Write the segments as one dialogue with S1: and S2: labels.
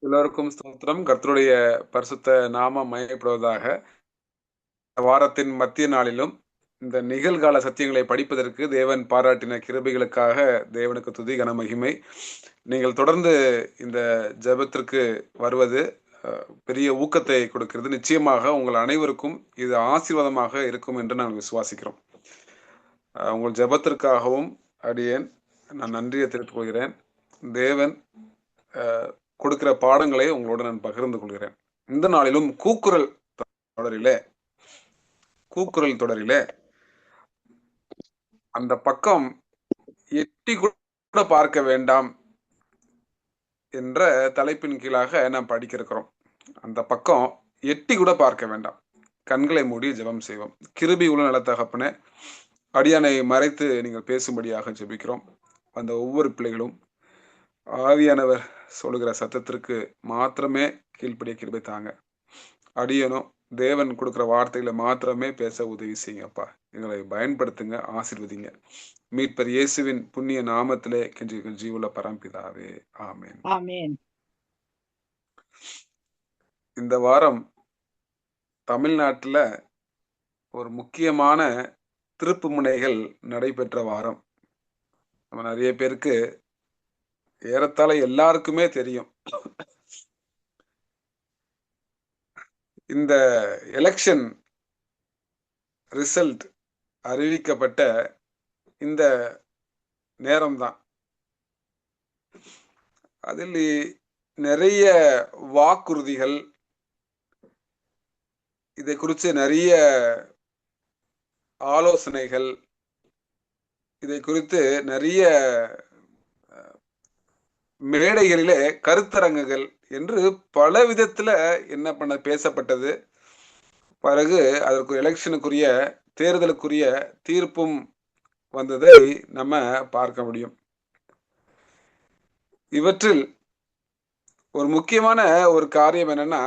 S1: எல்லோருக்கும் ஸ்தோத்திரம். கர்த்தருடைய பரிசுத்த நாமம் மகிமைப்படுவதாக. வாரத்தின் மத்திய நாளிலும் இந்த நிகழ்கால சத்தியங்களை படிப்பதற்கு தேவன் பாராட்டின கிருபைகளுக்காக தேவனுக்கு துதி கன மகிமை. நீங்கள் தொடர்ந்து இந்த ஜெபத்திற்கு வருவது பெரிய ஊக்கத்தை கொடுக்கிறது. நிச்சயமாக உங்கள் அனைவருக்கும் இது ஆசீர்வாதமாக இருக்கும் என்று நான் விசுவாசிக்கிறோம். உங்கள் ஜெபத்திற்காகவும் அடியேன் நான் நன்றியை தெரிவித்துக் கொள்கிறேன். தேவன் கொடுக்கிற பாடங்களை உங்களோடு நான் பகிர்ந்து கொள்கிறேன். இந்த நாளிலும் கூக்குரல் தொடரிலே அந்த பக்கம் எட்டி கூட பார்க்க வேண்டாம் என்ற தலைப்பின் கீழாக நாம் படிக்க இருக்கிறோம். அந்த பக்கம் எட்டி கூட பார்க்க வேண்டாம், கண்களை மூடி ஜெபம் செய்வோம். கிருபை உள்ள நல்ல தகப்பனே, அடியானை மறைத்து நீங்கள் பேசும்படியாக ஜெபிக்கிறோம். அந்த ஒவ்வொரு பிள்ளைகளும் ஆவியானவர் சொல்லுகிற சத்தத்திற்கு மாத்திரமே கீழ்ப்படிய கிருபை தாங்க. அடியனும் தேவன் கொடுக்கிற வார்த்தைகளை மாத்திரமே பேச உதவி செய்யுங்கப்பா. எங்களை பயன்படுத்துங்க, ஆசீர்வதிங்க. மீட்பர் இயேசுவின் புண்ணிய நாமத்திலே கெஞ்சுகிற ஜீவுள்ள பரம்பிதாவே, ஆமென்.
S2: ஆமென்.
S1: இந்த வாரம் தமிழ்நாட்டுல ஒரு முக்கியமான திருப்பு முனைகள் நடைபெற்ற வாரம். நம்ம நிறைய பேருக்கு, ஏறத்தாழ எல்லாருக்குமே தெரியும், இந்த எலெக்ஷன் ரிசல்ட் அறிவிக்கப்பட்ட இந்த நேரம்தான். அதில் நிறைய வாக்குறுதிகள், இதை குறித்து நிறைய ஆலோசனைகள், இதை குறித்து நிறைய மேடைகளிலே கருத்தரங்குகள் என்று பல விதத்துல என்ன பேசப்பட்டது. பிறகு அதற்கு எலெக்ஷனுக்குரிய தேர்தலுக்குரிய தீர்ப்பும் வந்ததை நம்ம பார்க்க முடியும். இவற்றில் ஒரு முக்கியமான ஒரு காரியம் என்னன்னா,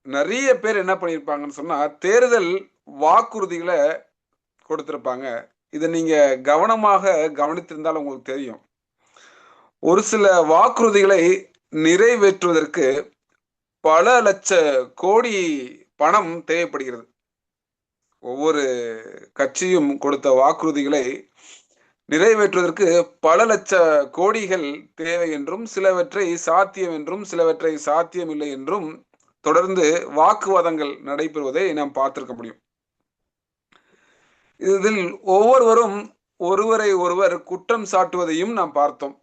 S1: நிறைய பேர் என்ன பண்ணியிருப்பாங்கன்னு சொன்னா, தேர்தல் வாக்குறுதிகளை கொடுத்திருப்பாங்க. இதை நீங்க கவனமாக கவனித்திருந்தால் உங்களுக்கு தெரியும், ஒரு சில வாக்குறுதிகளை நிறைவேற்றுவதற்கு பல லட்ச கோடி பணம் தேவைப்படுகிறது. ஒவ்வொரு கட்சியும் கொடுத்த வாக்குறுதிகளை நிறைவேற்றுவதற்கு பல லட்ச கோடிகள் தேவை என்றும், சிலவற்றை சாத்தியம் என்றும், சிலவற்றை சாத்தியம் இல்லை என்றும் தொடர்ந்து வாக்குவாதங்கள் நடைபெறுவதை நாம் பார்த்திருக்க முடியும். இதில் ஒவ்வொருவரும் ஒருவரை ஒருவர் குற்றம் சாட்டுவதையும் நாம் பார்த்தோம்.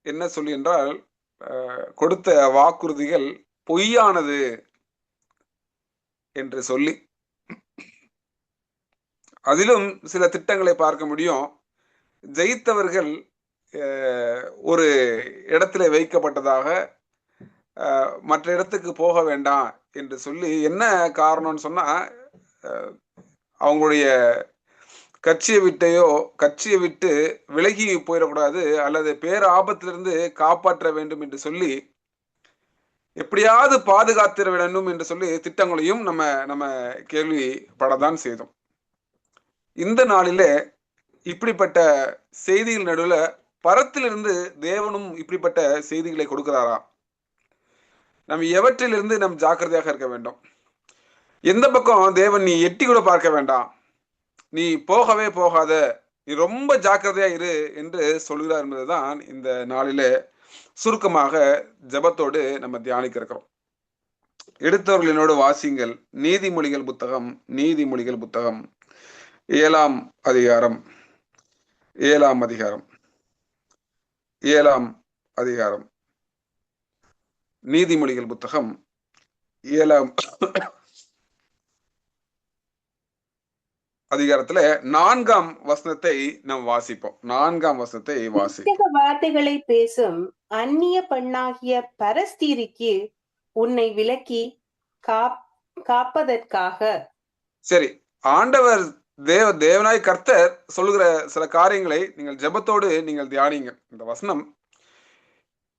S1: என்ன சொல்லி என்றால், கொடுத்த வாக்குறுதிகள் பொய்யானது என்று சொல்லி, அதிலும் சில திட்டங்களை பார்க்க முடியும். ஜெயித்தவர்கள் ஒரு இடத்துல வைக்கப்பட்டதாக, மற்ற இடத்துக்கு போக வேண்டாம் என்று சொல்லி, என்ன காரணம்னு சொன்னா, அவங்களுடைய கட்சியை விட்டு விலகி போயிடக்கூடாது, அல்லது பேர் ஆபத்திலிருந்து காப்பாற்ற வேண்டும் என்று சொல்லி, எப்படியாவது பாதுகாத்திட வேண்டும் என்று சொல்லி திட்டங்களையும் நம்ம கேள்விப்படத்தான் செய்தோம். இந்த நாளிலே இப்படிப்பட்ட செய்திகள் நடுவில் பரத்திலிருந்து தேவனும் இப்படிப்பட்ட செய்திகளை கொடுக்கிறாரா? நம்ம எவற்றிலிருந்து நம் ஜாக்கிரதையாக இருக்க வேண்டும்? எந்த பக்கம் தேவன் நீ எட்டி கூட பார்க்க வேண்டாம், நீ போகவே போகாத, நீ ரொம்ப ஜாக்கிரதையா இரு என்று சொல்கிறார் என்பதுதான் இந்த நாளிலே சுருக்கமாக ஜெபத்தோடு நம்ம தியானிக்க இருக்கிறோம். எடுத்தவர்களினோடு வாசிங்கள். நீதிமொழிகள் புத்தகம் 7ஆம் அதிகாரம் 7ஆம் அதிகாரம் நீதிமொழிகள் புத்தகம் 7ஆம் அதிகாரத்துல 4ஆம் வசனத்தை நாம் வாசிப்போம். 4ஆம் வசனத்தை வாசிப்போம்.
S2: வார்த்தைகளை பேசும் அந்நிய பெண்ணாகிய பரஸ்திரிக்கு உன்னை விலக்கி காப்பதற்காக. சரி, ஆண்டவர் தேவனாய் கர்த்தர் சொல்லுகிற சில காரியங்களை நீங்கள் ஜெபத்தோடு நீங்கள் தியானிங்க. இந்த வசனம்,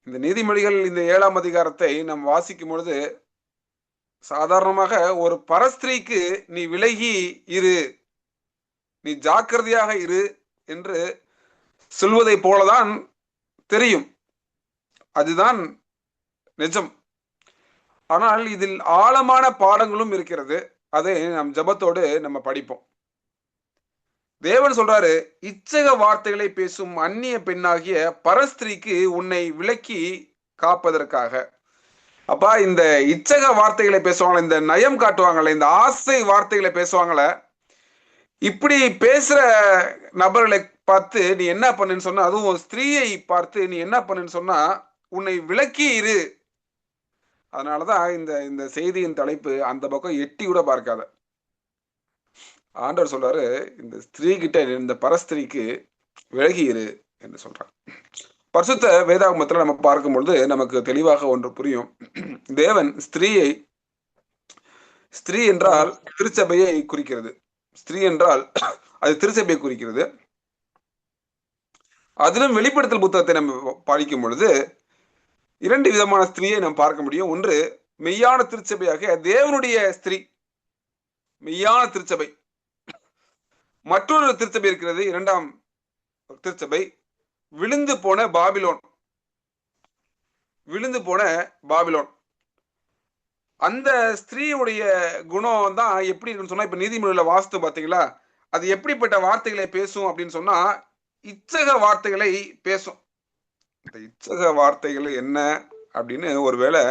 S2: இந்த நீதிமொழிகள் இந்த 7ஆம் அதிகாரத்தை நாம் வாசிக்கும் பொழுது, சாதாரணமாக ஒரு பரஸ்திரிக்கு நீ விலகி இரு, நீ ஜாக்கிரதையாக இரு என்று சொல்வதை போலதான் தெரியும். அதுதான்
S1: நிஜம். ஆனால் இதில் ஆழமான பாடங்களும் இருக்கிறது. அதை நம் ஜெபத்தோடு நம்ம படிப்போம். தேவன் சொல்றாரு, இச்சக வார்த்தைகளை பேசும் அந்நிய பெண்ணாகிய பரஸ்திரிக்கு உன்னை விலக்கி காப்பதற்காக. அப்பா, இந்த இச்சக வார்த்தைகளை பேசுவாங்களே, இந்த நயம் காட்டுவாங்கல்ல, இந்த ஆசை வார்த்தைகளை பேசுவாங்களே, இப்படி பேசுற நபர்களை பார்த்து நீ என்ன பண்ணுன்னு சொன்னா, அதுவும் ஸ்திரீயை பார்த்து நீ என்ன பண்ணுன்னு சொன்னா, உன்னை விலக்கி இரு. அதனாலதான் இந்த இந்த செய்தியின் தலைப்பு அந்த பக்கம் எட்டி கூட பார்க்காத. ஆண்டவர் சொல்றாரு, இந்த ஸ்திரீ கிட்ட, இந்த பரஸ்திரிக்கு விலகி இரு என்று சொல்றார். பரிசுத்த வேதாகமத்துல நம்ம பார்க்கும் பொழுது நமக்கு தெளிவாக ஒன்று புரியும். தேவன் ஸ்திரீ என்றால் திருச்சபையை குறிக்கிறது. ஸ்திரீ என்றால் அது திருச்சபையை குறிக்கிறது. அதிலும் வெளிப்படுத்தல் புத்தகத்தை நம்ம படிக்கும் பொழுது 2 விதமான ஸ்திரீயை நாம் பார்க்க முடியும். ஒன்று, மெய்யான திருச்சபையாக தேவனுடைய ஸ்திரீ, மெய்யான திருச்சபை. மற்றொரு திருச்சபை இருக்கிறது, 2ஆம் திருச்சபை, விழுந்து போன பாபிலோன். விழுந்து போன பாபிலோன். அந்த ஸ்திரீயுடைய குணம் தான் எப்படி இருக்குன்னு சொன்னா, இப்ப நீதிமொழியில வாஸ்து பாத்தீங்களா, அது எப்படிப்பட்ட வார்த்தைகளை பேசும் அப்படின்னு சொன்னா, இச்சக வார்த்தைகளை பேசும். இந்த இச்சக வார்த்தைகள் என்ன அப்படின்னு ஒருவேளை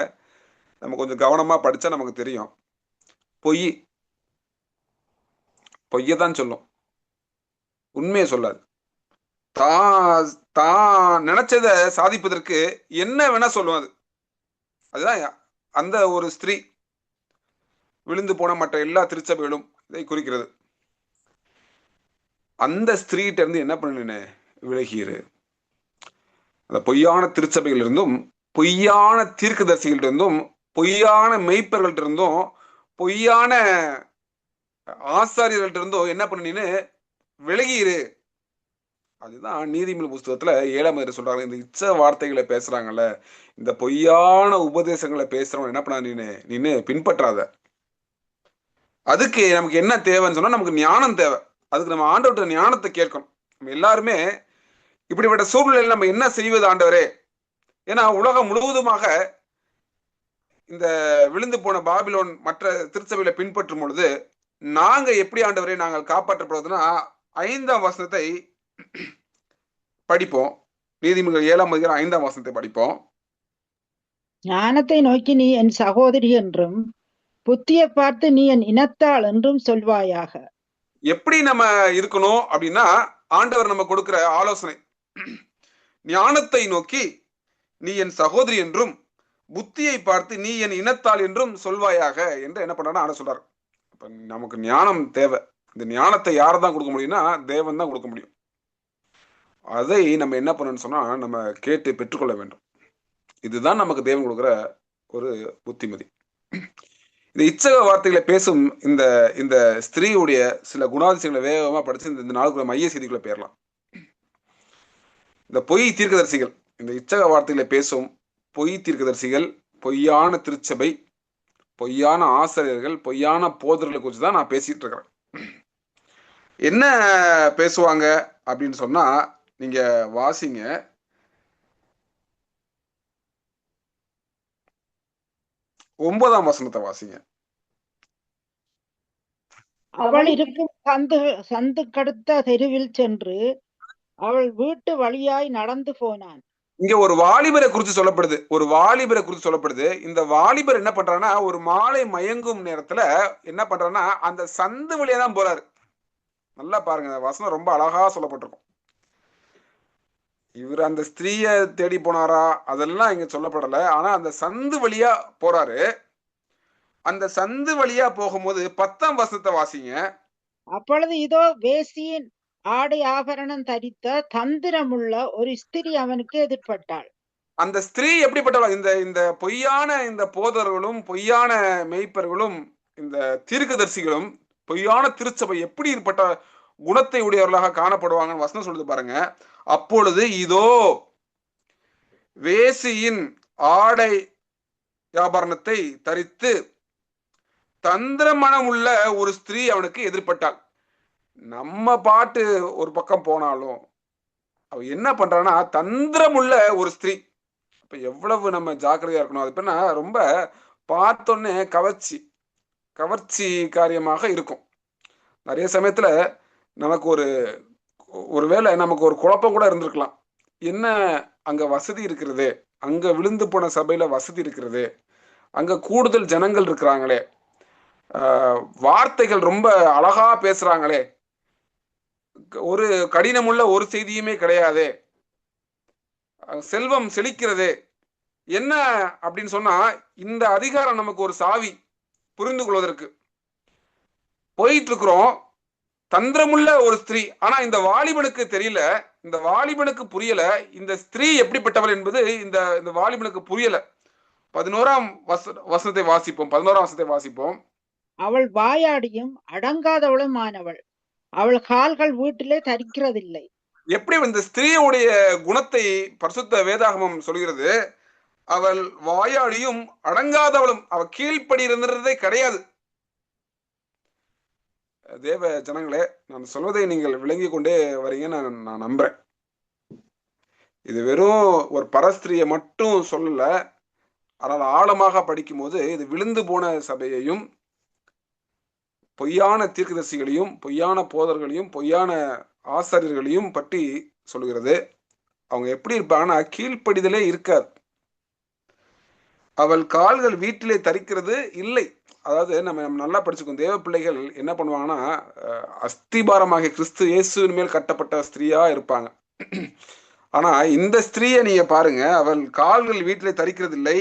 S1: நம்ம கொஞ்சம் கவனமா படிச்சா நமக்கு தெரியும். பொய்யதான் சொல்லும், உண்மையை சொல்லாது. தான் நினைச்சதை சாதிப்பதற்கு என்ன வேணா சொல்லும். அதுதான் அந்த ஒரு ஸ்திரீ. விழுந்து போன மற்ற எல்லா திருச்சபைகளும் இதை குறிக்கிறது. அந்த ஸ்திரீகிட்ட இருந்து என்ன பண்ணு, விலகிரு. அந்த பொய்யான திருச்சபைகள் இருந்தும், பொய்யான தீர்க்கதரிசிகள் இருந்தும், பொய்யான மெய்ப்பர்கள்ட்ட இருந்தும், பொய்யான ஆசாரியர்கள்ட்ட இருந்தும் என்ன பண்ணு, விலகிரு. அதுதான் நீதிமொழி புஸ்தகத்துல 7ஆம் அதிகாரம் சொல்றாங்க. இந்த இச்ச வார்த்தைகளை பேசுறாங்கல்ல, இந்த பொய்யான உபதேசங்களை பேசுறவங்க என்ன பண்ண, நீ பின்பற்றாத. அதுக்கு நமக்கு என்ன தேவைன்னு சொன்னா, நமக்கு ஞானம் தேவை. அதுக்கு நம்ம ஆண்டவர்கிட்ட ஞானத்தை கேட்கணும். நம்ம எல்லாருமே இப்படிப்பட்ட சூழ்நிலையில் நம்ம என்ன செய்வது ஆண்டவரே? ஏன்னா உலகம் முழுவதுமாக இந்த விழுந்து போன பாபிலோன் மற்ற திருச்சபையில பின்பற்றும் பொழுது நாங்க எப்படி ஆண்டவரே நாங்கள் காப்பாற்றப்படுவதுன்னா, 5ஆம் வசனத்தை படிப்போம். நீதிமொழிகள் 7ஆம் அதிகாரம் 5ஆம் வசனத்தை படிப்போம்.
S3: ஞானத்தை நோக்கி நீ என் சகோதரி என்றும், புத்தியை பார்த்து நீ என் இனத்தாள் என்றும் சொல்வாயாக.
S1: எப்படி நம்ம இருக்கணும் அப்படின்னா, ஆண்டவர் நம்ம கொடுக்கிற ஆலோசனை, ஞானத்தை நோக்கி நீ என் சகோதரி என்றும், புத்தியை பார்த்து நீ என் இனத்தாள் என்றும் சொல்வாயாக என்று என்ன பண்றாருன்னா ஆண்டவர் சொல்றாரு. இப்ப நமக்கு ஞானம் தேவை. இந்த ஞானத்தை யார் தான் கொடுக்க முடியும்னா, தேவன் தான் கொடுக்க முடியும். அதை நம்ம என்ன பண்ணணும்னு சொன்னா, நம்ம கேட்டு பெற்றுக்கொள்ள வேண்டும். இதுதான் நமக்கு தேவன் கொடுக்குற ஒரு புத்திமதி. இந்த இச்சக வார்த்தைகளை பேசும் இந்த இந்த ஸ்திரீயுடைய சில குணாதிசயங்களை வேகமா படிச்சு இந்த நாளுக்குள்ள மைய செய்திக்குள்ள பேரலாம். இந்த பொய் தீர்க்கதரிசிகள், இந்த இச்சக வார்த்தைகளை பேசும் பொய் தீர்க்கதரிசிகள், பொய்யான திருச்சபை, பொய்யான ஆசிரியர்கள், பொய்யான போதர்களை குறித்து தான் நான் பேசிட்டு இருக்கிறேன். என்ன பேசுவாங்க அப்படின்னு சொன்னா, நீங்க வாசிங்க. ஒன்பதாம் வசனத்தை வாசிங்க.
S3: அவள் இருக்கும் சந்து கடுத்த தெருவில் சென்று அவள் வீட்டு வழியாய் நடந்து போனான்.
S1: இங்க ஒரு வாலிபரை குறித்து சொல்லப்படுது. ஒரு வாலிபரை குறித்து சொல்லப்படுது. இந்த வாலிபர் என்ன பண்றாருன்னா, ஒரு மாலை மயங்கும் நேரத்துல என்ன பண்றாருன்னா, அந்த சந்து வழியா தான் போறாரு. நல்லா பாருங்க, வசனம் ரொம்ப அழகா சொல்லப்பட்டிருக்கும். இவர் அந்த ஸ்திரீய தேடி போனாரா அதெல்லாம் இங்க சொல்லப்படல. ஆனா அந்த சந்து வழியா போறாரு. அந்த சந்து வழியா போகும்போது 10ஆம் வசனத்தை வாசிங்க.
S3: அப்பொழுது இதோ வேசியின் ஆடை ஆபரணம் தரித்த தந்திரமுள்ள ஒரு ஸ்திரீ அவனுக்கு எதிர்பட்டாள்.
S1: அந்த ஸ்திரீ எப்படிப்பட்டவள்? இந்த இந்த பொய்யான இந்த போதர்களும், பொய்யான மெய்ப்பர்களும், இந்த தீர்க்கதரிசிகளும், பொய்யான திருச்சபை எப்படி ஏற்பட்ட குணத்தை உடையவர்களாக காணப்படுவாங்கன்னு வசனம் சொல்லுது பாருங்க. அப்பொழுது இதோ வேசியின் ஆடை வியாபாரணத்தை தரித்து தந்திரமனம் உள்ள ஒரு ஸ்திரீ அவனுக்கு எதிர்பட்டாள். நம்ம பாட்டு ஒரு பக்கம் போனாலும் அவ என்ன பண்றான்னா, தந்திரமுள்ள ஒரு ஸ்திரீ. அப்ப எவ்வளவு நம்ம ஜாக்கிரதையா இருக்கணும். அது பேர்னா ரொம்ப பார்த்தோன்னே கவர்ச்சி காரியமாக இருக்கும். நிறைய சமயத்துல நமக்கு ஒருவேளை நமக்கு ஒரு குழப்பம் கூட இருந்திருக்கலாம். என்ன, அங்க வசதி இருக்கிறது, அங்க விழுந்து போன சபையில வசதி இருக்கிறது, அங்க கூடுதல் ஜனங்கள் இருக்கிறாங்களே, வார்த்தைகள் ரொம்ப அழகா பேசுறாங்களே, ஒரு கடினமுள்ள ஒரு செய்தியுமே கிடையாது, செல்வம் செழிக்கிறது, என்ன அப்படின்னு சொன்னா இந்த அதிகாரம் நமக்கு ஒரு சாவி புரிந்து கொள்வதற்கு. போயிட்டு இருக்கிறோம், தந்திரமுள்ள ஒரு ஸ்திரீ, ஆனா இந்த வாலிபனுக்கு தெரியல, இந்த வாலிபனுக்கு புரியல, இந்த ஸ்திரீ எப்படிப்பட்டவள் என்பது இந்த வாலிபனுக்கு புரியல. 11ஆம் வசனத்தை வாசிப்போம்.
S3: அவள் வாயாடியும் அடங்காதவளும் ஆனவள், அவள் கால்கள் வீட்டிலே தரிக்கிறதில்லை.
S1: எப்படி இந்த ஸ்திரீயுடைய குணத்தை பரிசுத்த வேதாகமம் சொல்கிறது? அவள் வாயாடியும் அடங்காதவளும், அவள் கீழ்ப்படி இருந்ததே கிடையாது. தேவ ஜனங்களே, நான் சொல்வதை நீங்கள் விளங்கி கொண்டே வரீங்கன்னு நான் நம்புறேன். இது வெறும் ஒரு பரஸ்திரியை மட்டும் சொல்லல, ஆனால் ஆழமாக படிக்கும் போது இது விழுந்து போன சபையையும், பொய்யான தீர்க்கதரிசிகளையும், பொய்யான போதர்களையும், பொய்யான ஆசாரியர்களையும் பற்றி சொல்கிறது. அவங்க எப்படி இருப்பாங்கன்னா, கீழ்ப்படிதலே இருக்காது. அவள் கால்கள் வீட்டிலே தரிக்கிறது இல்லை. அதாவது நம்ம நல்லா படிச்சுக்கோம். தேவ பிள்ளைகள் என்ன பண்ணுவாங்கன்னா, அஸ்திபாரமாக கிறிஸ்து இயேசுவின் மேல் கட்டப்பட்ட ஸ்திரீயா இருப்பாங்க. ஆனா இந்த ஸ்திரீயை நீங்க பாருங்க, அவள் கால்கள் வீட்டிலே தரிக்கிறது இல்லை.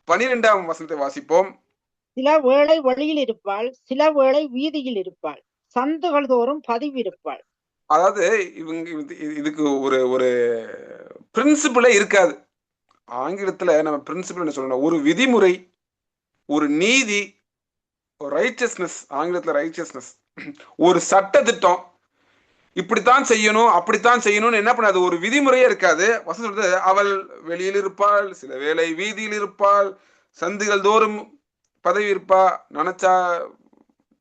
S1: 12ஆம் வசனத்தை வாசிப்போம்.
S3: சில வேளை வழியில் இருப்பாள், சில வேளை வீதியில் இருப்பாள், சந்துகள் தோறும் பதிவிருப்பாள்.
S1: அதாவது இதுக்கு ஒரு ஒரு பிரின்சிபிளே இருக்காது. ஆங்கிலத்துல நம்ம பிரின்சிபிள் என்ன சொல்லணும், ஒரு விதிமுறை, ஒரு நீதி, ஒரு ரைச்சஸ்னஸ், ஆங்கிலத்துல ரைச்சஸ்னஸ், ஒரு சட்ட திட்டம், இப்படித்தான் செய்யணும் அப்படித்தான் செய்யணும்னு என்ன பண்ணாது, ஒரு விதிமுறையே இருக்காது. வசனம் சொல்றது, அவள் வெளியில் இருப்பாள், சில வேளை வீதியில் இருப்பாள், சந்துகள் தோறும் பதவி இருப்பா, நினைச்சா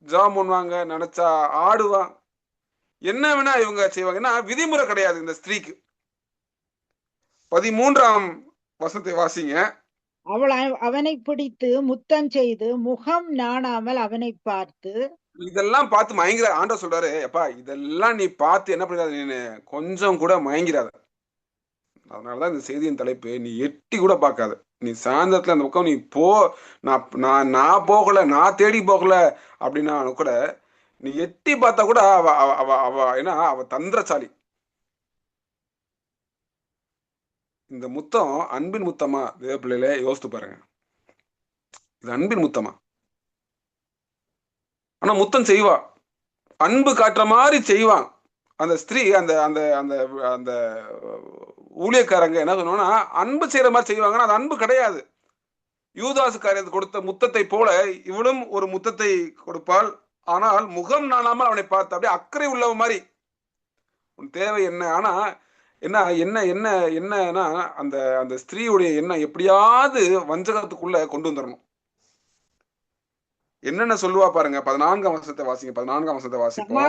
S1: ஜாம் பண்ணுவாங்க, நினைச்சா ஆடுவான், என்ன வேணா இவங்க செய்வாங்கன்னா விதிமுறை கிடையாது இந்த ஸ்திரீக்கு. 13ஆம் வசனத்தை வாசிங்க.
S3: அவள் அவனை பிடித்து முத்தம் செய்து முகம் நாணாமல் அவனை பார்த்து,
S1: இதெல்லாம் பார்த்து மயங்கிறார். ஆண்டவர் சொல்றாரு, எப்பா இதெல்லாம் நீ பார்த்து என்ன பண்ணிடாத, நீ கொஞ்சம் கூட மயங்கிறாத. அதனாலதான் இந்த செய்தியின் தலைப்பு, நீ எட்டி கூட பார்க்காத. நீ சாயந்தரத்துல அந்த பக்கம் நீ போ, நான் போகல, நான் தேடி போகல அப்படின்னா கூட, நீ எட்டி பார்த்தா கூட அவ அவ அவ ஏன்னா அவ தந்திரசாலி. இந்த முத்தம் அன்பின் முத்தமா? தேவ பிள்ளையில யோசித்து பாருங்க, இது அன்பின் முத்தமா? ஆனா முத்தம் செய்வா, அன்பு காட்டுற மாதிரி செய்வான். அந்த ஸ்திரீ, அந்த அந்த அந்த அந்த ஊழியக்காரங்க என்ன சொன்னா, அன்பு செய்யற மாதிரி செய்வாங்கன்னா அது அன்பு கிடையாது. யூதாசு காரியத்தை கொடுத்த முத்தத்தை போல இவளும் ஒரு முத்தத்தை கொடுப்பாள். ஆனால் முகம் நாணாமல் அவனை பார்த்து அப்படியே அக்கறை உள்ளவ மாதிரி, உன் தேவை என்ன? ஆனா என்ன என்ன என்ன என்னன்னா, அந்த அந்த ஸ்திரீயுடைய எண்ணம் எப்படியாவது வஞ்சகத்துக்குள்ள கொண்டு வந்துடணும். என்னென்ன சொல்லுவா பாருங்க. 14ஆம் வசனத்தை வாசிங்க. 14ஆம் வசனத்தை வாசிப்போம்.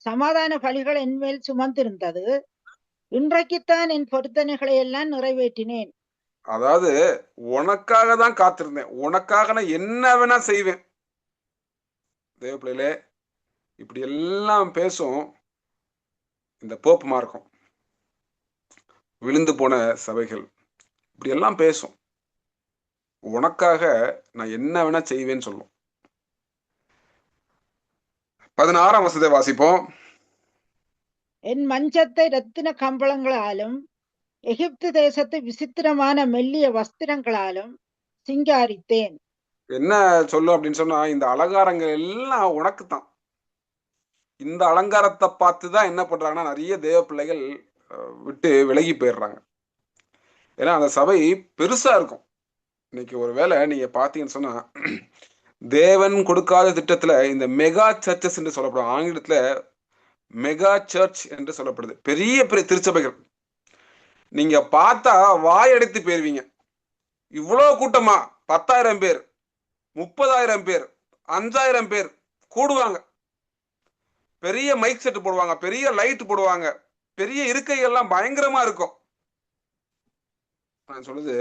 S3: சமாதான பலிகள் என் மேல் சுமந்திருந்தது, இன்றைக்குத்தான் என் பொருத்தனைகளை எல்லாம் நிறைவேற்றினேன்.
S1: அதாவது உனக்காக தான் காத்திருந்தேன், உனக்காக நான் என்ன வேணா செய்வேன். தேவ பிள்ளையிலே, இப்படி எல்லாம் பேசும் இந்த போப்பு மார்க்கம், விழுந்து போன சபைகள் இப்படி எல்லாம் பேசும். உனக்காக நான் என்ன வேணா செய்வேன்னு சொல்லும். 16ஆம் வசனத்தை வாசிப்போம்.
S3: என் மஞ்சத்தை ரத்தின கம்பளங்களாலும் எகிப்து தேசத்து விசித்திரமான மெல்லிய வஸ்திரங்களாலும் சிங்காரித்தேன்.
S1: என்ன சொல்லும் அப்படின்னு சொன்னா, இந்த அலங்காரங்கள் எல்லாம் உனக்கு தான். இந்த அலங்காரத்தை பார்த்துதான் என்ன பண்றாங்கன்னா நிறைய தேவ பிள்ளைகள் விட்டு விலகி போயிடுறாங்க. ஏன்னா அந்த சபை பெருசா இருக்கும். இன்னைக்கு ஒரு வேளை நீங்க பாத்தீங்கன்னு சொன்னா, தேவன் கொடுக்காத திட்டத்துல இந்த மெகா சர்ச்சஸ் என்று சொல்லப்படும், ஆங்கிலத்துல மெகா சர்ச் என்று சொல்லப்படுது, பெரிய பெரிய திருச்சபைகள். நீங்க பார்த்தா வாயடைத்து போயிருவீங்க. இவ்வளவு கூட்டமா? 10,000 பேர், 30,000 பேர், 5,000 பேர் கூடுவாங்க. பெரிய மைக் செட் போடுவாங்க, பெரிய லைட் போடுவாங்க, பெரிய இருக்கைகள்லாம் பயங்கரமா இருக்கும். நான் சொல்லுது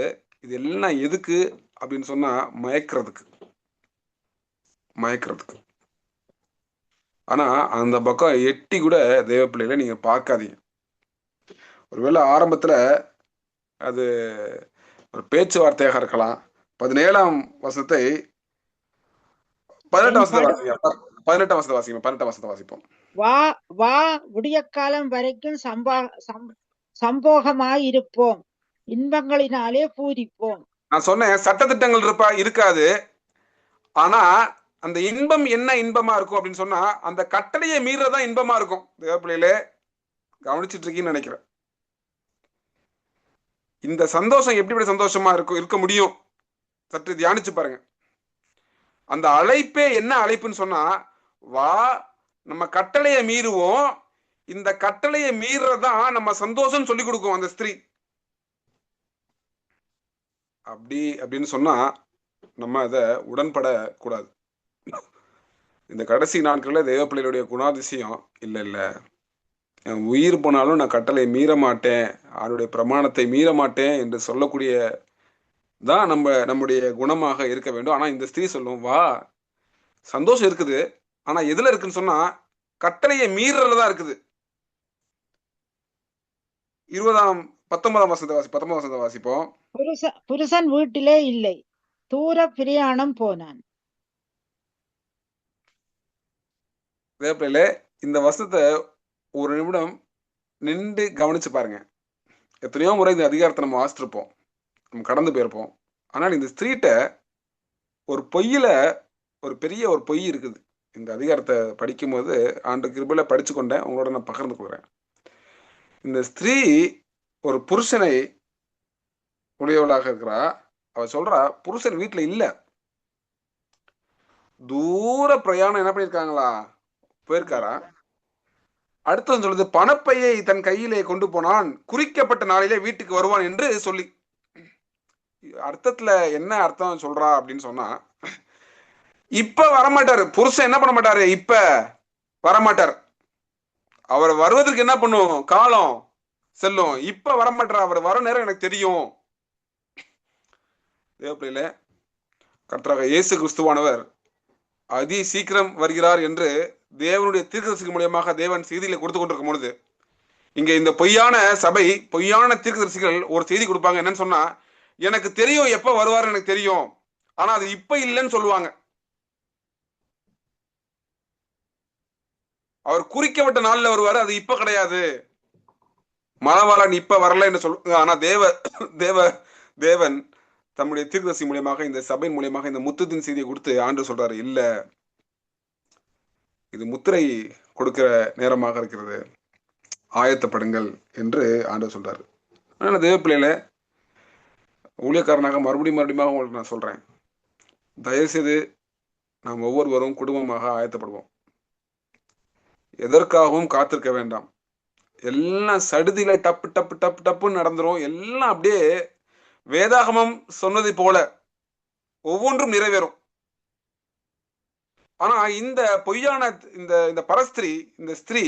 S1: இது எல்லாம் எதுக்கு அப்படின்னு சொன்னா மயக்கிறதுக்கு. ஆனா அந்த பக்கம் எட்டி கூட தெய்வ பிள்ளைகளை நீங்க பார்க்காதீங்க. ஒருவேளை ஆரம்பத்துல அது ஒரு பேச்சுவார்த்தையாக இருக்கலாம். 17ஆம் வசனத்தை 18ஆம் வசனத்தை வாசிங்க. 18ஆம் வசனத்தை வாசிங்க. 18ஆம் வசனத்தை வாசிப்போம்.
S3: வா வா விடிய காலம் வரைக்கும் சம்போகமாயிருப்போம், இன்பங்களினாலே பூரிப்போம்.
S1: நான் சொன்னேன் சட்டதிட்டங்கள் இருக்காது. ஆனா அந்த இன்பம் என்ன இன்பமா இருக்கும் அப்படின்னு சொன்னா அந்த கட்டளையை மீறதான் இன்பமா இருக்கும். தேவ பிள்ளைகளே கவனிச்சுட்டு இருக்கீங்கன்னு நினைக்கிறேன். இந்த சந்தோஷம் எப்படி சந்தோஷமா இருக்க முடியும்? சற்று தியானிச்சு பாருங்க. அந்த அழைப்பே என்ன அழைப்புன்னு சொன்னா, வா நம்ம கட்டளையை மீறுவோம், இந்த கட்டளையை மீறதான் நம்ம சந்தோஷம் சொல்லி கொடுக்கும் அந்த ஸ்திரீ. அப்படின்னு சொன்னா நம்ம அதை உடன்பட கூடாது. இந்த கடைசி நாட்கள்ல தேவ பிள்ளைகளுடைய குணாதிசயம் இல்ல என் உயிர் போனாலும் நான் கட்டளை மீற மாட்டேன், அவருடைய பிரமாணத்தை மீற மாட்டேன் என்று சொல்லக்கூடிய தான் நம்முடைய குணமாக இருக்க வேண்டும். ஆனா இந்த ஸ்திரீ சொல்லும், வா சந்தோஷம் இருக்குது, ஆனா எதுல இருக்குன்னு சொன்னா கட்டளையை மீறதுலதான் இருக்குது. 19ஆம் வசனத்தை வாசிப்போம்.
S3: புருஷன் வீட்டிலே இல்லை, தூர பிரயாணம் போனான்.
S1: வேப்பிலே இந்த வசனத்தை ஒரு நிமிடம் நின்று கவனிச்சு பாருங்க. எத்தனையோ முறை இந்த அதிகாரத்தை நம்ம வாசிச்சிருப்போம், நம்ம கடந்து போயிருப்போம். ஆனால் இந்த ஸ்திரீட்ட ஒரு பொய்யில ஒரு பெரிய ஒரு பொய் இருக்குது. இந்த அதிகாரத்தை படிக்கும்போது ஆண்டு கிருபையில படிச்சு கொண்டேன், உங்களோட நான் பகிர்ந்து கொள்றேன். இந்த ஸ்திரீ ஒரு புருஷனை உடையவளாக இருக்கிறா. அவ சொல்றா புருஷன் வீட்டுல இல்ல, தூர பிரயாணம் என்ன பண்ணிருக்காங்களா, போயிருக்காரா. அடுத்தது சொல்லுது, பணப்பையை தன் கையிலே கொண்டு போனான், குறிக்கப்பட்ட நாளிலே வீட்டுக்கு வருவான் என்று சொல்லி. அர்த்தத்துல என்ன அர்த்தம் சொல்றா அப்படின்னு சொன்னா, இப்ப வரமாட்டாரு புருஷன், என்ன பண்ண மாட்டாரு, இப்ப வரமாட்டார். அவர் வருவதற்கு என்ன பண்ணும், காலம் செல்லும். இப்ப வரமாட்டார், அவர் வர நேரம் எனக்கு தெரியும். தேவப்பிள்ளையில கர்த்தராக இயேசு கிறிஸ்துவானவர் அதி சீக்கிரம் வருகிறார் என்று தேவனுடைய தீர்க்கதரிசி மூலியமாக தேவன் செய்தியில கொடுத்து கொண்டிருக்கும் பொழுது, இங்க இந்த பொய்யான சபை, பொய்யான தீர்க்கதரிசிகள் ஒரு செய்தி கொடுப்பாங்க. என்னன்னு சொன்னா, எனக்கு தெரியும் எப்ப வருவார், எனக்கு தெரியும், ஆனா அது இப்ப இல்லைன்னு சொல்லுவாங்க. அவர் குறிக்கப்பட்ட நாள்ல வருவாரு, அது இப்ப கிடையாது, மணவாளன் இப்ப வரல என்று சொல்லுவாங்க. ஆனா தேவன் தம்முடைய தீர்க்கதரிசி மூலியமாக, இந்த சபை மூலியமாக இந்த முத்தத்தின் செய்தியை கொடுத்து ஆண்டு சொல்றாரு, இல்ல இது முத்திரை கொடுக்கிற நேரமாக இருக்கிறது, ஆயத்தப்படுங்கள் என்று ஆண்டு சொல்றாரு. அதனால தேவ பிள்ளையில ஊழியக்காரனாக மறுபடியும் உங்களுக்கு நான் சொல்றேன், தயவுசெய்து நாம் ஒவ்வொருவரும் குடும்பமாக ஆயத்தப்படுவோம். எதற்காகவும் காத்திருக்க வேண்டாம். எல்லாம் சடுதியில டப்பு டப்பு டப்பு டப்புன்னு நடந்துரும். எல்லாம் அப்படியே வேதாகமம் சொன்னதை போல ஒவ்வொன்றும் நிறைவேறும். ஆனா இந்த பொய்யான இந்த பரஸ்திரி, இந்த ஸ்திரீ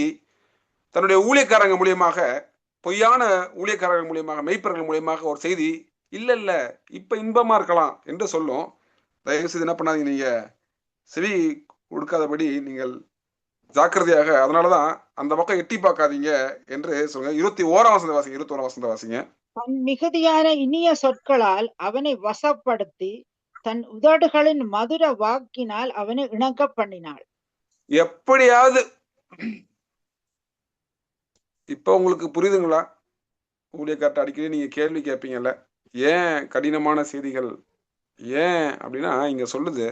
S1: தன்னுடைய ஊழியக்காரங்க மூலியமாக, பொய்யான ஊழியக்காரர்கள் மூலியமாக, மெய்ப்பர்கள் மூலியமாக ஒரு செய்தி, இல்ல இப்ப இன்பமா இருக்கலாம் என்று சொல்லும். தயவு செய்து என்ன பண்ணாதீங்க, நீங்க செவி கொடுக்காதபடி நீங்கள் ஜாக்கிரதையாக, அதனாலதான் அந்த பக்கம் எட்டி பார்க்காதீங்க என்று சொல்லுங்க. 21ஆம் வசனத்தை வாசிங்க. 21ஆம் வசனத்தை வாசிங்க.
S3: தன் மிகுதியான இனிய சொற்களால் அவனை வசப்படுத்தி தன் உதடுகளின் மதுர வாக்கினால் அவனை இணங்க பண்ணினாள்.
S1: எப்படியாவது இப்ப உங்களுக்கு புரியுதுங்களா? ஊழியக்கார்ட்ட அடிக்கடி நீங்க கேள்வி கேட்பீங்கல்ல, ஏன் கடினமான செய்திகள், ஏன் அப்படின்னா இங்க சொல்லுது,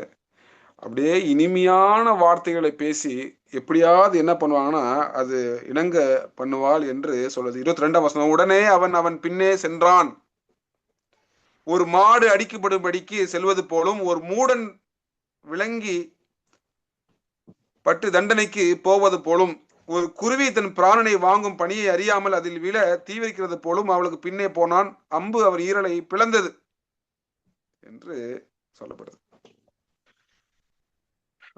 S1: அப்படியே இனிமையான வார்த்தைகளை பேசி எப்படியாவது என்ன பண்ணுவாங்கன்னா அது இணங்க பண்ணுவாள் என்று சொல்லுது. 22ஆம் வசனம், உடனே அவன் பின்னே சென்றான், ஒரு மாடு அடிக்கப்படும்படிக்கு செல்வது போலும், ஒரு மூடன் விளங்கி பட்டு தண்டனைக்கு போவது போலும், ஒரு குருவி தன் பிராணனை வாங்கும் பணியை அறியாமல் அதில் விழ தீவிரிக்கிறது போலும் அவளுக்கு பின்னே போனான், அம்பு அவர் ஈரலை பிளந்தது என்று சொல்லப்படுது.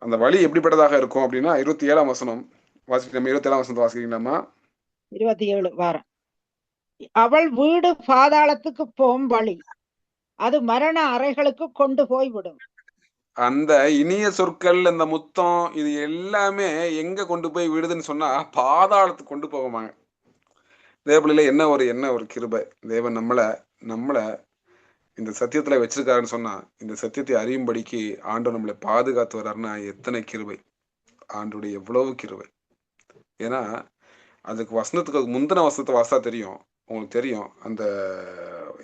S1: அந்த வழி எப்படிப்பட்டதாக இருக்கும் அப்படின்னா 27ஆம் வசனம் வாசிக்கிறோம். 27ஆம் வசனத்தை வாசிக்கிறீங்களாமா?
S3: 27 வாரம். அவள் வீடு பாதாளத்துக்கு போகும் வழி, அது மரண அறைகளுக்கு கொண்டு போய்விடும்.
S2: அந்த இனிய சொற்கள், இந்த முத்தம், இது எல்லாமே எங்க கொண்டு போய் விடுதுன்னு சொன்னா பாதாளத்துக்கு கொண்டு போகுமாங்க. தேவப்பிள்ளையில என்ன ஒரு கிருபை. தேவன் நம்மள இந்த சத்தியத்துல வச்சிருக்காருன்னு சொன்னா, இந்த சத்தியத்தை அறியும்படிக்கு ஆண்டவர் நம்மளை பாதுகாத்து வர்றாருன்னா எத்தனை கிருபை. ஆண்டுடைய எவ்வளவு கிருபை. ஏன்னா அதுக்கு வசனத்துக்கு முந்தின வசனத்தை வாசா தெரியும், உங்களுக்கு தெரியும். அந்த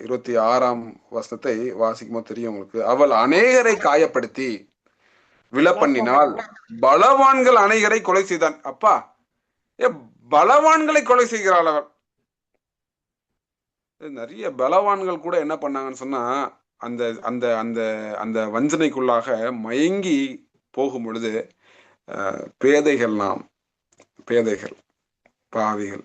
S2: 26ஆம் வசனத்தை வாசிக்கும் போது தெரியும் உங்களுக்கு. அவள் அநேகரை காயப்படுத்தி விழப்பண்ணினால் பலவான்கள் அநேகரை கொலை செய்தான். அப்பா, பலவான்களை கொலை செய்கிறாள் அவள். நிறைய பலவான்கள் கூட என்ன பண்ணாங்கன்னு சொன்னா, அந்த அந்த அந்த அந்த வஞ்சனைக்குள்ளாக மயங்கி போகும் பொழுது பேதைகள் பாவிகள்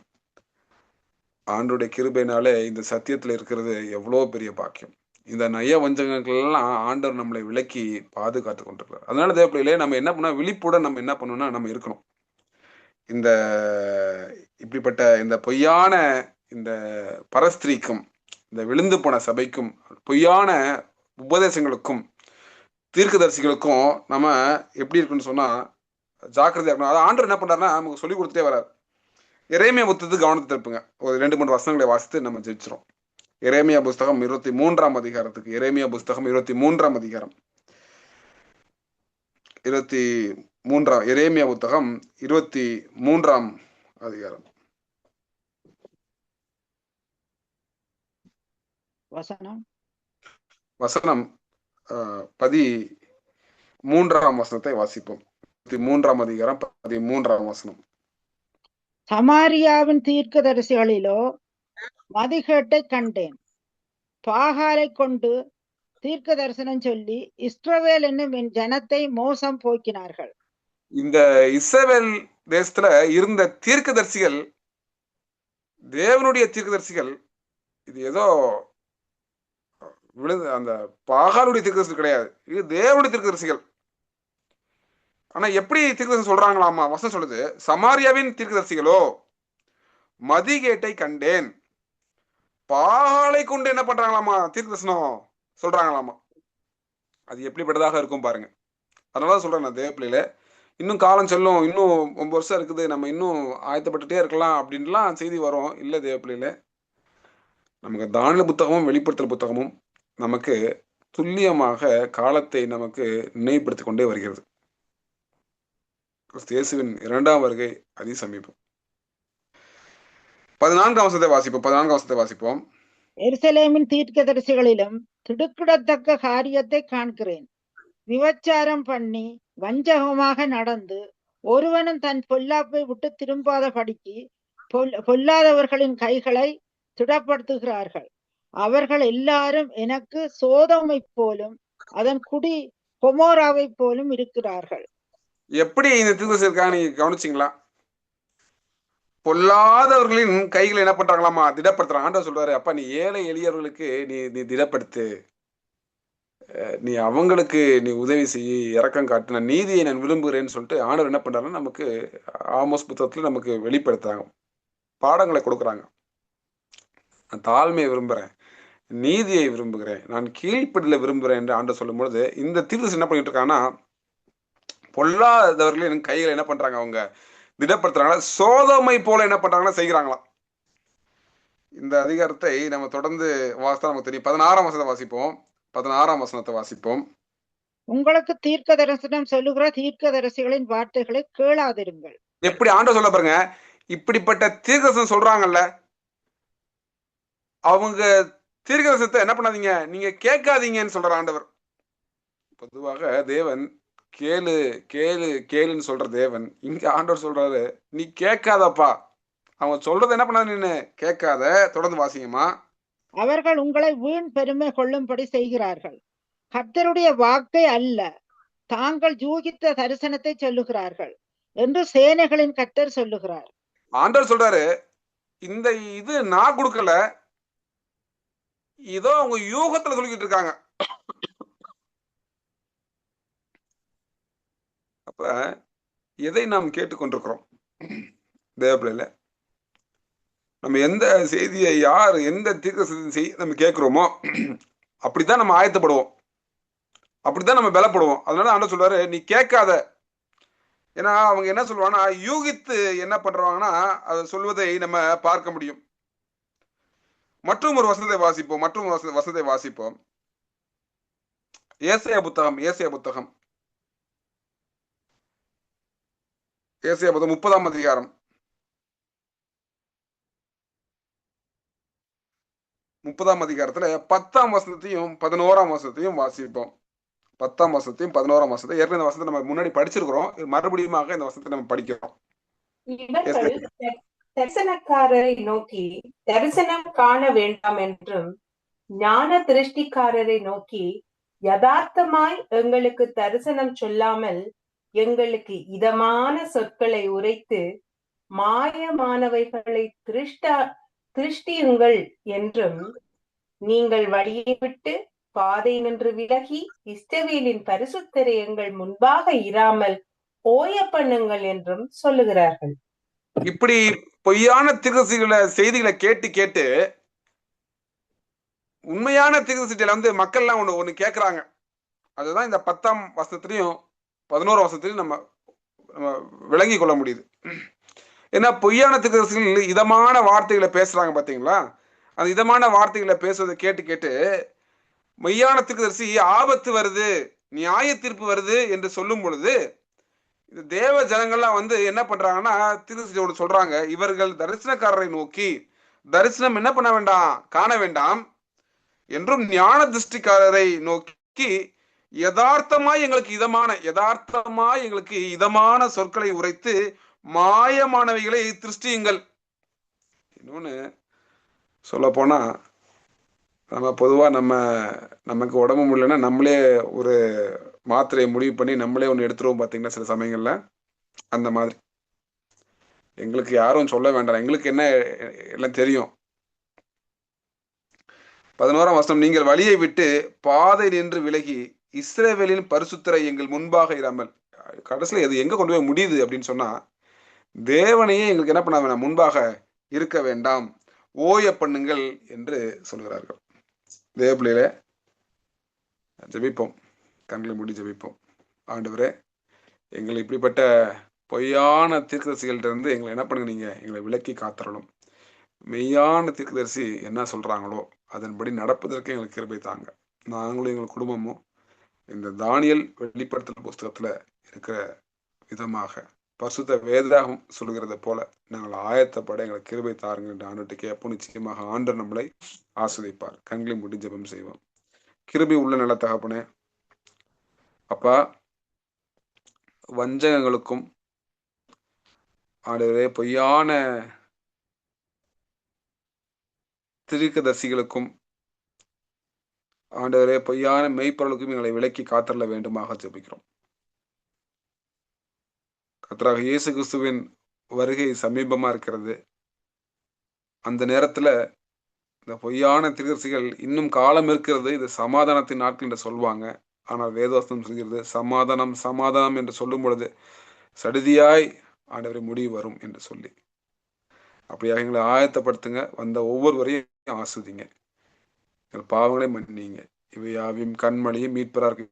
S2: ஆண்டுடைய கிருபையினாலே இந்த சத்தியத்துல இருக்கிறது எவ்வளோ பெரிய பாக்கியம். இந்த நய வஞ்சகங்கள் எல்லாம் ஆண்டவர் நம்மளை விலக்கி பாதுகாத்து கொண்டிருக்கிறார். அதனால தேவப்பிள்ளையிலே நம்ம என்ன பண்ணா, விழிப்புடன் நம்ம என்ன பண்ணணும்னா நம்ம இருக்கணும். இந்த இப்படிப்பட்ட இந்த பொய்யான இந்த பரஸ்திரிக்கும், இந்த விழுந்து போன சபைக்கும், பொய்யான உபதேசங்களுக்கும், தீர்க்கதரிசிகளுக்கும் நம்ம எப்படி இருக்குன்னு சொன்னா ஜாக்கிரதையா இருக்கணும். அது ஆண்டவர் என்ன பண்றாருன்னா நமக்கு சொல்லி கொடுத்துட்டே வர்றாரு. எரேமியா புத்தகத்துக்கு கவனத்தை திருப்புங்க. ஒரு 2-3 வசனங்களை வாசித்து நம்ம ஜெயிச்சிரும். எரேமியா புஸ்தகம் 23ஆம் அதிகாரத்துக்கு, எரேமியா புஸ்தகம் 23ஆம் அதிகாரம், 23 எரேமியா புத்தகம் 23ஆம் அதிகாரம் வசனம் 13ஆம் வசனத்தை வாசிப்போம். 23ஆம் அதிகாரம் 13ஆம் வசனம்.
S3: சமாரியாவின் தீர்க்கதரிசிகளிலோ மதிகேட்டை கண்டேன். பாகாலை கொண்டு தீர்க்க தரிசனம் சொல்லி இஸ்ரவேல் என்னும் என் ஜனத்தை மோசம் போக்கினார்கள்.
S2: இந்த இஸ்ரவேல் தேசத்துல இருந்த தீர்க்கதரிசிகள், தேவனுடைய தீர்க்கதரிசிகள், இது ஏதோ அந்த பாகாலுடைய தீர்க்கதரிசி கிடையாது, இது தேவனுடைய தீர்க்கதரிசிகள். ஆனா எப்படி தீர்க்கதரிசி சொல்றாங்களாமா? வசனம் சொல்லுது, சமாரியாவின் தீர்க்கதரிசிகளோ மதிகேட்டை கண்டேன். பாகாலை கொண்டு என்ன பண்றாங்களாமா? தீர்க்கதரிசனம் சொல்றாங்களாமா. அது எப்படிப்பட்டதாக இருக்கும் பாருங்க. அதனால சொல்றேன் நான், தேவப்பிள்ளையில இன்னும் காலம் செல்லும், இன்னும் 9 வருஷம் இருக்குது, நம்ம இன்னும் ஆயத்தப்பட்டுட்டே இருக்கலாம் அப்படின்லாம் செய்தி வரும். இல்லை தேவப்பிள்ளையில, நமக்கு தானியேல் புத்தகமும் வெளிப்படுத்தல் புத்தகமும் நமக்கு துல்லியமாக காலத்தை நமக்கு நினைவுபடுத்தி கொண்டே வருகிறது. இயேசுவின் 2ஆம் வருகை அதி சமீபம். 14ஆம் வசனத்தை வாசிப்போம்.
S3: எருசலேமின் தீர்க்கதரிசிகளிலும் திடுக்கிடத்தக்க காரியத்தை காண்கிறேன். விபச்சாரம் பண்ணி வஞ்சகமாக நடந்து ஒருவனும் தன் பொல்லாப்பை விட்டு திரும்பாதபடிக்கு பொல்லாதவர்களின் கைகளை திடப்படுத்துகிறார்கள். அவர்கள் எல்லாரும் எனக்கு சோதோமை போலும் அதன் குடி கொமோராவை போலும் இருக்கிறார்கள்.
S2: எப்படி இந்த தீர்க்கதரிசிகளுக்காக நீங்க கவனிச்சிங்களா? பொல்லாதவர்களின் கைகளை என்ன பண்றாங்களாமா? திடப்படுத்துறாங்க. ஆண்டவர் சொல்றாரு, அப்பா நீ ஏழை எளியவர்களுக்கு நீ திடப்படுத்து, நீ அவங்களுக்கு நீ உதவி செய்ய, இரக்கம் காட்டு, நான் நீதியை நான் விரும்புகிறேன்னு சொல்லிட்டு ஆண்டவர் என்ன பண்றாருன்னா நமக்கு ஆமோஸ் புத்தகத்துல நமக்கு வெளிப்படுத்துறாங்க, பாடங்களை கொடுக்குறாங்க. நான் தாழ்மையை விரும்புகிறேன், நீதியை விரும்புகிறேன், நான் கீழ்ப்படிதலை விரும்புகிறேன் என்று ஆண்டவர் சொல்லும் பொழுது இந்த தீர்க்கதரிசி என்ன பண்ணிட்டு இருக்காங்கன்னா, பொல்லாதவர்களின் கைகளை என்ன பண்றாங்க? அவங்க திடப்படுத்துறாங்களா, சோதமை போல என்ன பண்றாங்கன்னா செய்கிறாங்களாம். இந்த அதிகாரத்தை நம்ம தொடர்ந்து வாசித்தா நமக்கு தெரியும். 16ஆம் வசனத்தை வாசிப்போம். 16ஆம் வசனத்தை வாசிப்போம்.
S3: உங்களுக்கு தீர்க்க தரிசனம் சொல்லுகிற தீர்க்கதரிசிகளின் வார்த்தைகளை கேளாதிருங்கள்.
S2: எப்படி ஆண்டவர் சொல்ல பாருங்க, இப்படிப்பட்ட தீர்க்கதரிசனம் சொல்றாங்கல்ல, அவங்க தீர்க்கதரிசனத்தை என்ன பண்ணாதீங்க, நீங்க கேட்காதீங்கன்னு சொல்ற ஆண்டவர். பொதுவாக தேவன் கேளு கேளு கேளுன்னு சொல்ற தேவன், இங்க ஆண்டவர் சொல்றாரு நீ கேட்காதப்பா, அவங்க சொல்றது என்ன பண்ணாத, நீன்னு கேட்காத. தொடர்ந்து வாசிங்கம்மா.
S3: அவர்கள் உங்களை வீண் பெருமை கொள்ளும்படி செய்கிறார்கள், கர்த்தருடைய வாக்கை அல்ல, தாங்கள் யூகித்த தரிசனத்தை சொல்லுகிறார்கள் என்று சேனைகளின் கர்த்தர் சொல்லுகிறார்.
S2: ஆண்டவர் சொல்றாரு, இந்த இது நான் கொடுக்கல, இதோ அவங்க யூகத்துல சொல்லிக்கிட்டு இருக்காங்க. அப்ப எதை நாம் கேட்டுக்கொண்டிருக்கிறோம் தேவப்பிள்ளையில?
S1: நம்ம எந்த செய்தியை யார் எந்த தீர்க்க நம்ம கேட்கிறோமோ அப்படித்தான் நம்ம ஆயத்தப்படுவோம், அப்படித்தான் நம்ம பலப்படுவோம். அதனால ஆண்டவர் சொல்றாரு, நீ கேட்காத. ஏன்னா அவங்க என்ன சொல்லுவாங்கன்னா, யூகித்து என்ன பண்றாங்கன்னா அதை சொல்வதை நம்ம பார்க்க முடியும். மற்றும் ஒரு வசனத்தை வாசிப்போம். ஏசாயா புத்தகம் 30ஆம் அதிகாரம் 30ஆம் அதிகாரத்துல 10ஆம் வசனத்தையும் 11ஆம் வசனத்தையும் வாசிப்போம். 10ஆம் வசனத்தையும் 11ஆம் வசனத்தை ஏற்கனவே இந்த வசனத்தை நம்ம முன்னாடி படிச்சிருக்கிறோம். மறுபடியும் இந்த வசனத்தை நம்ம படிக்கிறோம்.
S4: இவர்கள் தரிசனக்காரரை நோக்கி தரிசனம் காண வேண்டாம் என்றும், ஞான திருஷ்டிக்காரரை நோக்கி யதார்த்தமாய் எங்களுக்கு தரிசனம் சொல்லாமல் எங்களுக்கு இதமான சொற்களை உரைத்து மாயமானவைகளை திருஷ்டியுங்கள் என்றும், நீங்கள் வழியை விட்டு பாதை நின்று விலகி இஸ்ரவேலின் பரிசுத்தரை எங்கள் முன்பாக இராமல் ஓய பண்ணுங்கள் என்றும் சொல்லுகிறார்கள்.
S1: இப்படி பொய்யான தீர்க்கதரிசிகளை செய்திகளை கேட்டு கேட்டு உண்மையான தீர்க்கதரிசிகளை மக்கள் எல்லாம் ஒண்ணு கேட்கிறாங்க. அதுதான் இந்த 10ஆம் வசனத்திலையும் 11ஆம் வசனத்திலையும் நம்ம விளங்கி கொள்ள முடியுது. ஏன்னா பொய்யான தீர்க்கதரிசிகள் இதமான வார்த்தைகளை பேசுறாங்க பாத்தீங்களா. அந்த இதமான வார்த்தைகளை பேசுவதை கேட்டு கேட்டு மெய்யான தீர்க்கதரிசி ஆபத்து வருது, நியாய தீர்ப்பு வருது என்று சொல்லும் பொழுது இந்த தேவ ஜனங்கள்லாம் என்ன பண்றாங்கன்னா தீர்க்கதரிசியோடு சொல்றாங்க, இவர்கள் தரிசனக்காரரை நோக்கி தரிசனம் என்ன பண்ண வேண்டாம், காண வேண்டாம் என்றும், ஞான திருஷ்டிக்காரரை நோக்கி யதார்த்தமாய் எங்களுக்கு இதமான சொற்களை உரைத்து மாயமானவைகளை திருஷ்டியுங்கள். இன்னொன்னு சொல்ல போனா, நம்ம பொதுவா நமக்கு உடம்பு முடியலன்னா நம்மளே ஒரு மாத்திரையை முடிவு பண்ணி நம்மளே ஒன்று எடுத்துருவோம் பார்த்தீங்கன்னா சில சமயங்கள்ல. அந்த மாதிரி எங்களுக்கு யாரும் சொல்ல வேண்டாம், எங்களுக்கு என்ன எல்லாம் தெரியும். 11ஆம் வசனம், நீங்கள் வழியை விட்டு பாதை நின்று விலகி இஸ்ரவேலின் பரிசுத்தரை எங்கள் முன்பாக இராமல். கடைசியில் எது எங்க கொண்டு போய் முடியுது அப்படின்னு சொன்னா, தேவனையே எங்களுக்கு என்ன பண்ண வேண்டாம், முன்பாக இருக்க வேண்டாம், ஓய பண்ணுங்கள் என்று சொல்கிறார்கள். தேவப்பிள்ளையில ஜெபிப்போம், கண்களை மூடி ஜெபிப்போம். ஆண்டவரே, எங்களை இப்படிப்பட்ட பொய்யான தீர்க்கதரிசிகள்ட்ட இருந்து எங்களை என்ன பண்ணுங்க, நீங்க எங்களை விலக்கி காத்தரணும். மெய்யான தீர்க்கதரிசி என்ன சொல்றாங்களோ அதன்படி நடப்பதற்கு எங்களுக்கு கிருபை தாங்க. நாங்களும் எங்கள் குடும்பமும் இந்த தானியேல் வெளிப்படுத்தல் புஸ்தகத்துல இருக்கிற விதமாக பரிசுத்த வேதாகம் சொல்கிறத போல நாங்கள் ஆயத்தப்பட எங்களுக்கு கிருபை தாருங்க என்று ஆண்டுட்டு கேட்போம். நிச்சயமாக ஆண்டவர் நம்மளை ஆஸ்வதிப்பார். கண்களை மூடி ஜெபம் செய்வோம். கிருபை உள்ள நல்ல தகப்பனே, அப்பா, வஞ்சகங்களுக்கும் ஆண்டவரே பொய்யான தீர்க்கதரிசிகளுக்கும் ஆண்டவரே பொய்யான மெய்ப்பொருளுக்கும் எங்களை விலக்கி காத்தரல வேண்டுமாக ஜெபிக்கிறோம். கர்த்தராக இயேசு கிறிஸ்துவின் வருகை சமீபமா இருக்கிறது. அந்த நேரத்துல இந்த பொய்யான தீர்க்கதரிசிகள் இன்னும் காலம் இருக்கிறது, இது சமாதானத்தின் நாட்கள் என்று சொல்வாங்க. ஆனால் வேதவசனம் சொல்கிறது சமாதானம் சமாதானம் என்று சொல்லும் பொழுது சடுதியாய் ஆண்டவரை முடிவு வரும் என்று சொல்லி, அப்படியாக எங்களை ஆயத்தப்படுத்துங்க. வந்த ஒவ்வொருவரையும் ஆஸ்வதிங்க, எங்கள் பாவங்களை மன்னிங்க. இவை யாவையும் கண்மணியும் மீட்பராக